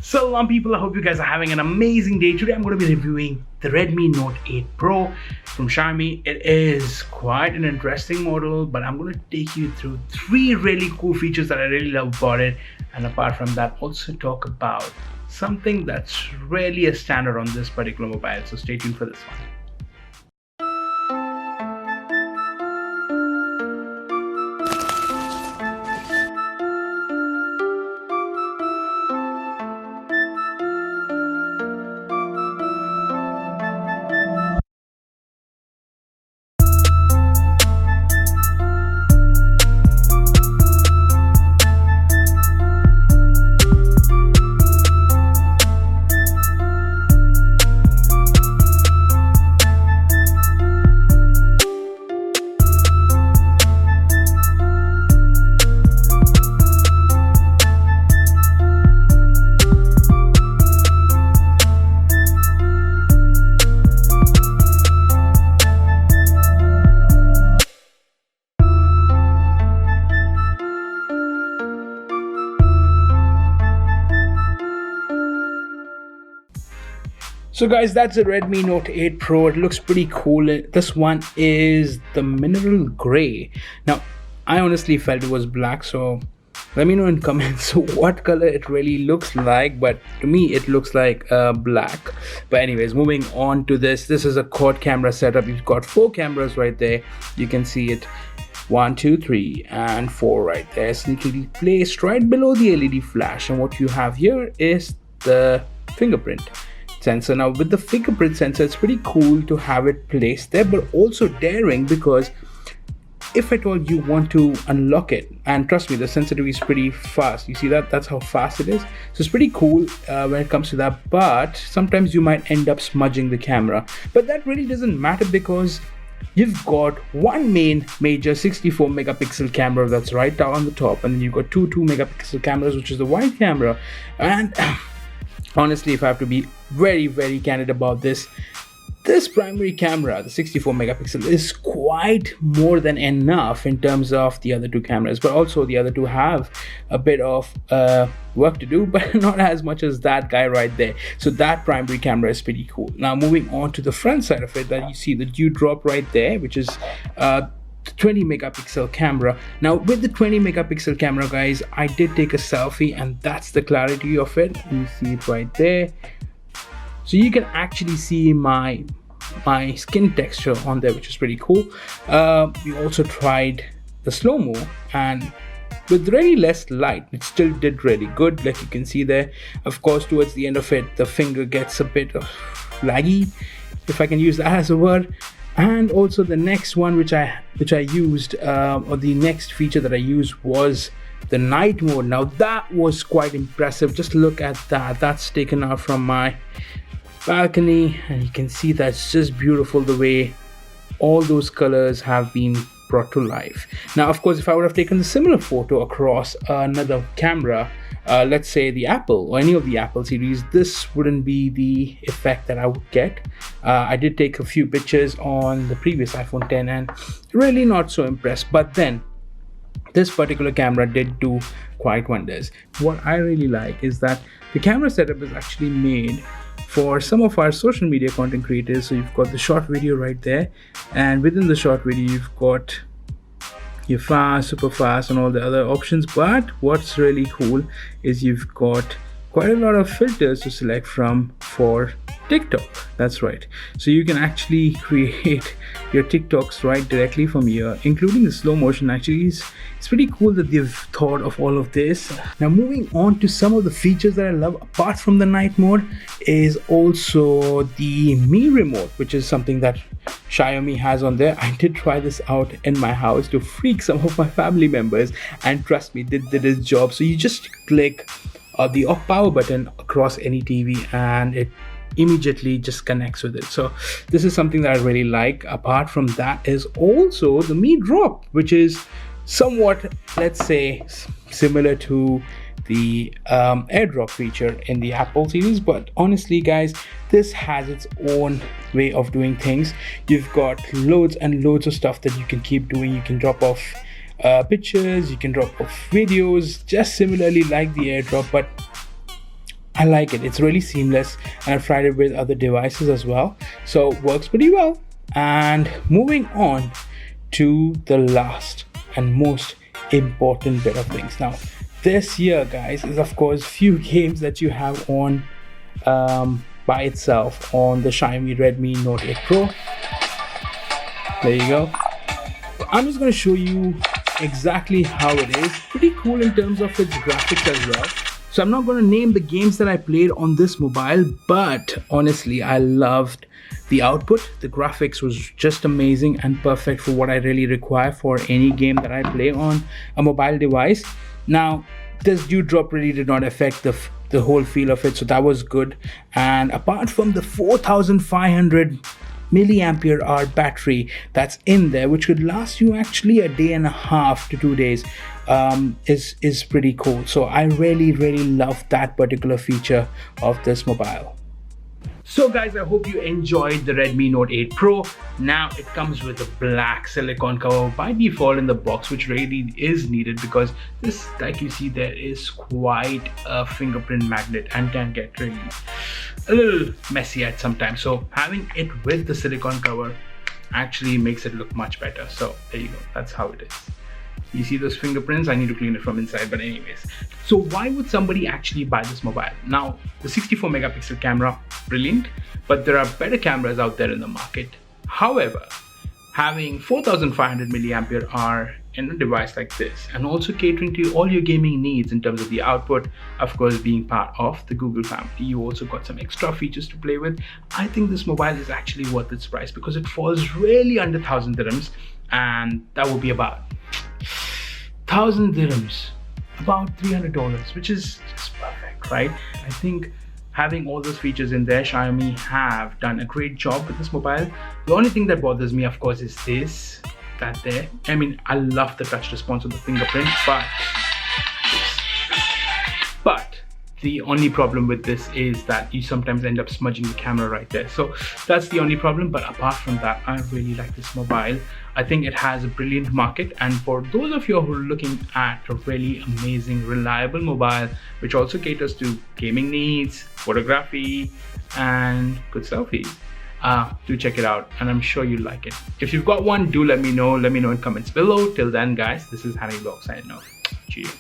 Salam people, I hope you guys are having an amazing day. Today I'm going to be reviewing the Redmi Note 8 Pro from Xiaomi. It is quite an interesting model, but I'm going to take you through 3 really cool features that I really love about it, and apart from that also talk about something that's really a standard on this particular mobile. So stay tuned for this one. So guys, that's a Redmi Note 8 Pro. It looks pretty cool. This one is the mineral gray. Now, I honestly felt it was black, so let me know in comments what color it really looks like, but to me it looks like black. But anyways, moving on to this is a quad camera setup. You've got 4 cameras right there. You can see it 1, 2, 3 and 4 right there, sneakily placed right below the LED flash. And what you have here is the fingerprint sensor. Now with the fingerprint sensor, it's pretty cool to have it placed there, but also daring, because if at all you want to unlock it, and trust me, the sensitivity is pretty fast. You see that's how fast it is. So it's pretty cool when it comes to that, but sometimes you might end up smudging the camera, but that really doesn't matter because you've got one major 64 megapixel camera that's right down on the top, and then you've got 2 megapixel cameras, which is the wide camera. And honestly, if I have to be very candid about this primary camera, the 64 megapixel, is quite more than enough in terms of the other 2 cameras. But also the other 2 have a bit of work to do, but not as much as that guy right there. So that primary camera is pretty cool. Now moving on to the front side of it, that you see the dewdrop right there, which is 20 megapixel camera. Now with the 20 megapixel camera, guys, I did take a selfie, and that's the clarity of it. You see it right there, so you can actually see my skin texture on there, which is pretty cool. We also tried the slow-mo, and with really less light it still did really good, like you can see there. Of course, towards the end of it, the finger gets a bit laggy, if I can use that as a word. And also the next one which I used, or the next feature that I used, was the night mode. Now that was quite impressive. Just look at that. That's taken out from my balcony, and you can see that's just beautiful, the way all those colors have been brought to life. Now of course, if I would have taken a similar photo across another camera, let's say the Apple or any of the Apple series, this wouldn't be the effect that I would get. I did take a few pictures on the previous iPhone 10 and really not so impressed, but then this particular camera did do quite wonders. What I really like is that the camera setup is actually made for some of our social media content creators. So you've got the short video right there, and within the short video you've got your fast, super fast, and all the other options. But what's really cool is you've got quite a lot of filters to select from for TikTok. That's right, so you can actually create your TikToks right directly from here, including the slow motion. Actually, it's pretty cool that they've thought of all of this. Now moving on to some of the features that I love apart from the night mode is also the Mi remote, which is something that Xiaomi has on there. I did try this out in my house to freak some of my family members, and trust me, did its job. So you just click the off power button across any TV, and it immediately just connects with it. So this is something that I really like. Apart from that is also the Mi Drop, which is somewhat, let's say, similar to the airdrop feature in the Apple series, but honestly guys, this has its own way of doing things. You've got loads and loads of stuff that you can keep doing. You can drop off pictures, you can drop off videos, just similarly like the airdrop, but I like it. It's really seamless, and I've tried it with other devices as well, so works pretty well. And moving on to the last and most important bit of things. Now, this year, guys, is of course few games that you have on by itself on the Xiaomi Redmi Note 8 Pro. There you go. I'm just going to show you exactly how it is. Pretty cool in terms of its graphics as well. So I'm not going to name the games that I played on this mobile, but honestly, I loved the output. The graphics was just amazing and perfect for what I really require for any game that I play on a mobile device. Now, this dew drop really did not affect the whole feel of it, so that was good. And apart from the 4500 milliampere hour battery that's in there, which could last you actually a day and a half to 2 days, is pretty cool. So I really love that particular feature of this mobile. So guys, I hope you enjoyed the Redmi Note 8 Pro. Now it comes with a black silicone cover by default in the box, which really is needed because this, like you see, there is quite a fingerprint magnet and can get really a little messy at sometimes. So having it with the silicone cover actually makes it look much better. So there you go, that's how it is. You see those fingerprints? I need to clean it from inside, but anyways. So why would somebody actually buy this mobile? Now, the 64 megapixel camera, brilliant, but there are better cameras out there in the market. However, having 4500 milliampere hour in a device like this, and also catering to all your gaming needs in terms of the output, of course being part of the Google family, you also got some extra features to play with. I think this mobile is actually worth its price because it falls really under 1000 dirhams, and that would be about 1000 dirhams, about $300, which is just perfect, right? I think having all those features in there, Xiaomi have done a great job with this mobile. The only thing that bothers me, of course, is that there. I mean, I love the touch response of the fingerprint, but the only problem with this is that you sometimes end up smudging the camera right there. So that's the only problem. But apart from that, I really like this mobile. I think it has a brilliant market. And for those of you who are looking at a really amazing, reliable mobile, which also caters to gaming needs, photography, and good selfies, do check it out. And I'm sure you'll like it. If you've got one, do let me know. Let me know in comments below. Till then, guys, this is Hami signing off. Cheers.